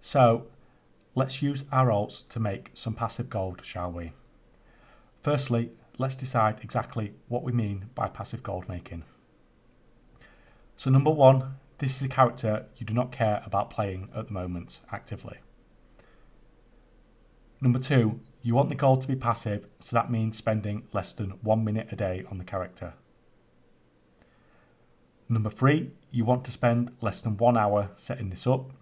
So let's use our alts to make some passive gold, shall we? Firstly, let's decide exactly what we mean by passive gold making. So number one, this is a character you do not care about playing at the moment actively. Number two, you want the gold to be passive, so that means spending less than 1 minute a day on the character. Number three, you want to spend less than 1 hour setting this up.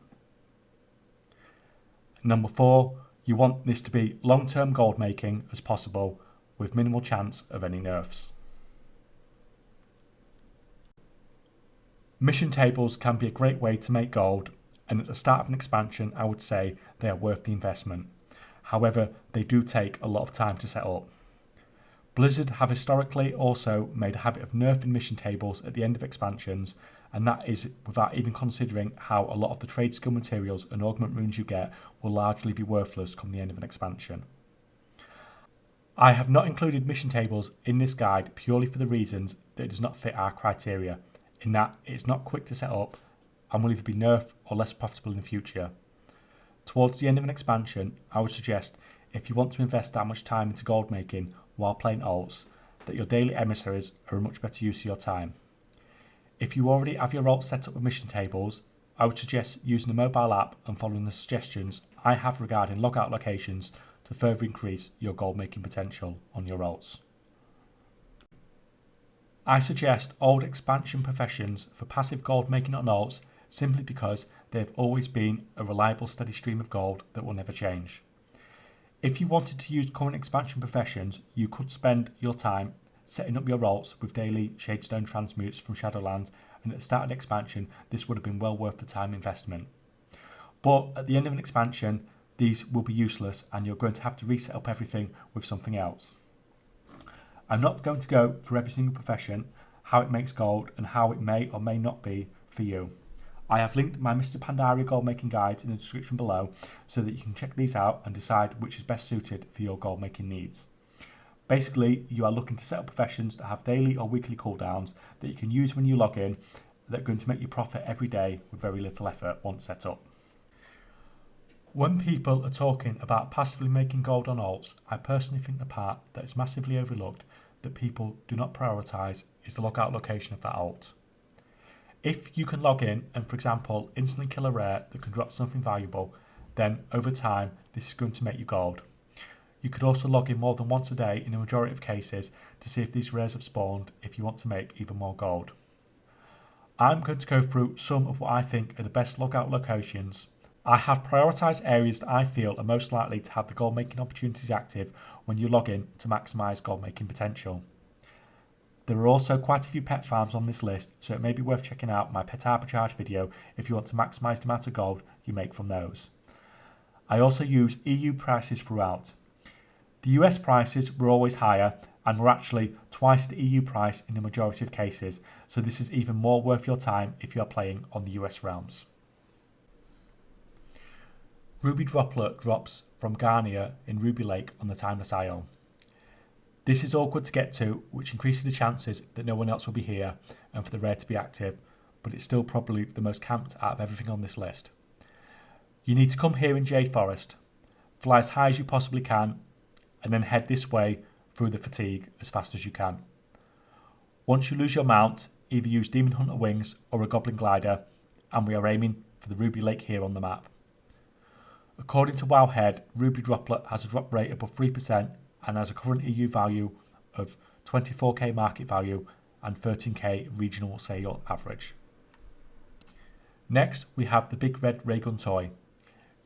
Number four, you want this to be long-term gold making as possible with minimal chance of any nerfs. Mission tables can be a great way to make gold, and at the start of an expansion I would say they are worth the investment. However, they do take a lot of time to set up. Blizzard have historically also made a habit of nerfing mission tables at the end of expansions, and that is without even considering how a lot of the trade skill materials and augment runes you get will largely be worthless come the end of an expansion. I have not included mission tables in this guide purely for the reasons that it does not fit our criteria, in that it is not quick to set up and will either be nerfed or less profitable in the future. Towards the end of an expansion, I would suggest, if you want to invest that much time into gold making while playing alts, that your daily emissaries are a much better use of your time. If you already have your alts set up with mission tables, I would suggest using a mobile app and following the suggestions I have regarding logout locations to further increase your gold making potential on your alts. I suggest old expansion professions for passive gold making on alts simply because they have always been a reliable steady stream of gold that will never change. If you wanted to use current expansion professions, you could spend your time setting up your alts with daily Shadestone transmutes from Shadowlands, and at the start of the expansion this would have been well worth the time investment. But at the end of an expansion these will be useless and you're going to have to reset up everything with something else. I'm not going to go through every single profession, how it makes gold and how it may or may not be for you. I have linked my Mr. Pandaria gold making guides in the description below so that you can check these out and decide which is best suited for your gold making needs. Basically, you are looking to set up professions that have daily or weekly cooldowns that you can use when you log in that are going to make you profit every day with very little effort once set up. When people are talking about passively making gold on alts, I personally think the part that is massively overlooked that people do not prioritise is the logout location of that alt. If you can log in and, for example, instantly kill a rare that can drop something valuable, then over time this is going to make you gold. You could also log in more than once a day in a majority of cases to see if these rares have spawned if you want to make even more gold. I'm going to go through some of what I think are the best logout locations. I have prioritised areas that I feel are most likely to have the gold making opportunities active when you log in to maximise gold making potential. There are also quite a few pet farms on this list, so it may be worth checking out my pet arbitrage video if you want to maximise the amount of gold you make from those. I also use EU prices throughout. The US prices were always higher and were actually twice the EU price in the majority of cases, so this is even more worth your time if you are playing on the US realms. Ruby Droplet drops from Garnia in Ruby Lake on the Timeless Isle. This is awkward to get to, which increases the chances that no one else will be here and for the rare to be active, but it's still probably the most camped out of everything on this list. You need to come here in Jade Forest, fly as high as you possibly can, and then head this way through the fatigue as fast as you can. Once you lose your mount, either use Demon Hunter Wings or a Goblin Glider, and we are aiming for the Ruby Lake here on the map. According to Wowhead, Ruby Droplet has a drop rate above 3% and has a current EU value of 24k market value and 13k regional sale average. Next, we have the big Red Raygun Toy.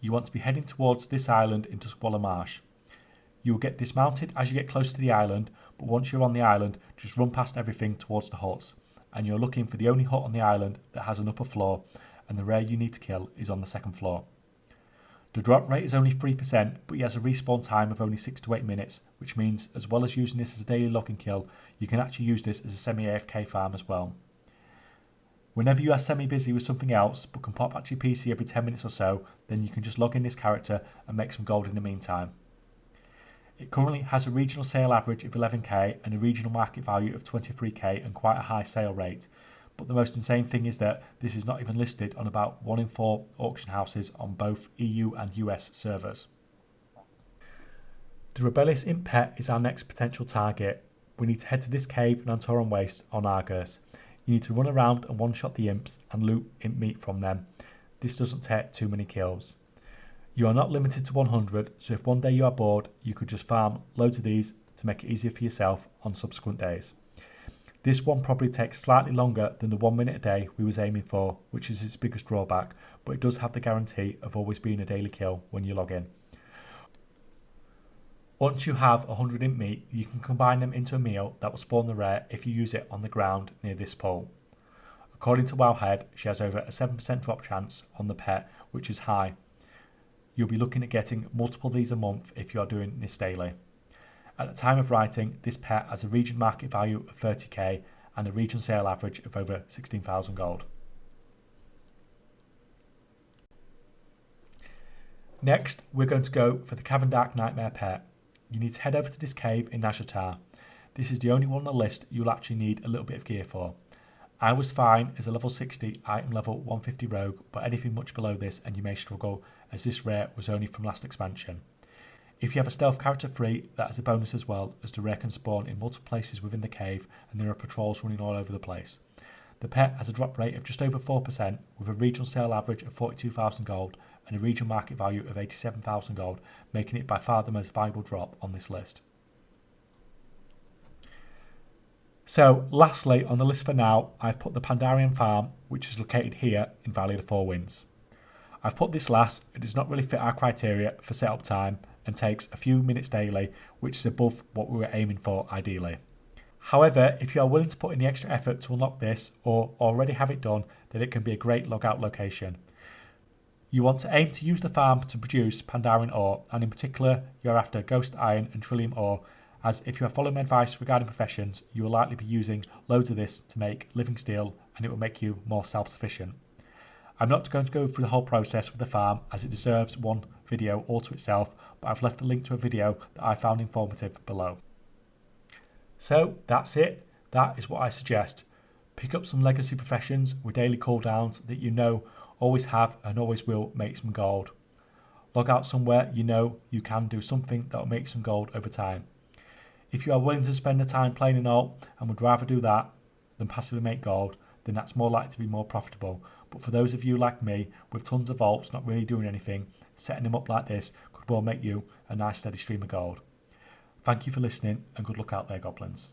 You want to be heading towards this island into Squalor Marsh. You will get dismounted as you get close to the island, but once you're on the island, just run past everything towards the huts, and you're looking for the only hut on the island that has an upper floor, and the rare you need to kill is on the second floor. The drop rate is only 3%, but he has a respawn time of only 6 to 8 minutes, which means as well as using this as a daily lock and kill, you can actually use this as a semi-AFK farm as well. Whenever you are semi-busy with something else, but can pop back to your PC every 10 minutes or so, then you can just log in this character and make some gold in the meantime. It currently has a regional sale average of 11k and a regional market value of 23k and quite a high sale rate, but the most insane thing is that this is not even listed on about 1 in 4 auction houses on both EU and US servers. The Rebellious Imp pet is our next potential target. We need to head to this cave in Antoran Wastes on Argus. You need to run around and one-shot the imps and loot imp meat from them. This doesn't take too many kills. You are not limited to 100, so if one day you are bored, you could just farm loads of these to make it easier for yourself on subsequent days. This one probably takes slightly longer than the 1 minute a day we was aiming for, which is its biggest drawback, but it does have the guarantee of always being a daily kill when you log in. Once you have 100 imp meat, you can combine them into a meal that will spawn the rare if you use it on the ground near this pole. According to Wowhead, she has over a 7% drop chance on the pet, which is high. You'll be looking at getting multiple of these a month if you are doing this daily. At the time of writing, this pet has a region market value of 30k and a region sale average of over 16,000 gold. Next, we're going to go for the Caverndark Nightmare pet. You need to head over to this cave in Nazjatar. This is the only one on the list you'll actually need a little bit of gear for. I was fine as a level 60 item level 150 rogue, but anything much below this and you may struggle, as this rare was only from last expansion. If you have a stealth character free, that is a bonus as well, as the rare can spawn in multiple places within the cave and there are patrols running all over the place. The pet has a drop rate of just over 4% with a regional sale average of 42,000 gold and a regional market value of 87,000 gold, making it by far the most valuable drop on this list. So lastly on the list for now, I've put the Pandarian Farm, which is located here in Valley of the Four Winds. I've put this last, it does not really fit our criteria for setup time and takes a few minutes daily, which is above what we were aiming for ideally. However, if you are willing to put in the extra effort to unlock this or already have it done, then it can be a great logout location. You want to aim to use the farm to produce Pandarian ore, and in particular you're after ghost iron and trillium ore, as if you are following my advice regarding professions, you will likely be using loads of this to make living steel and it will make you more self-sufficient. I'm not going to go through the whole process with the farm as it deserves one video all to itself, but I've left a link to a video that I found informative below. So that's it. That is what I suggest. Pick up some legacy professions with daily cooldowns that you know always have and always will make some gold. Log out somewhere you know you can do something that will make some gold over time. If you are willing to spend the time playing an alt and would rather do that than passively make gold, then that's more likely to be more profitable. But for those of you like me, with tons of alts not really doing anything, setting them up like this could well make you a nice steady stream of gold. Thank you for listening and good luck out there, goblins.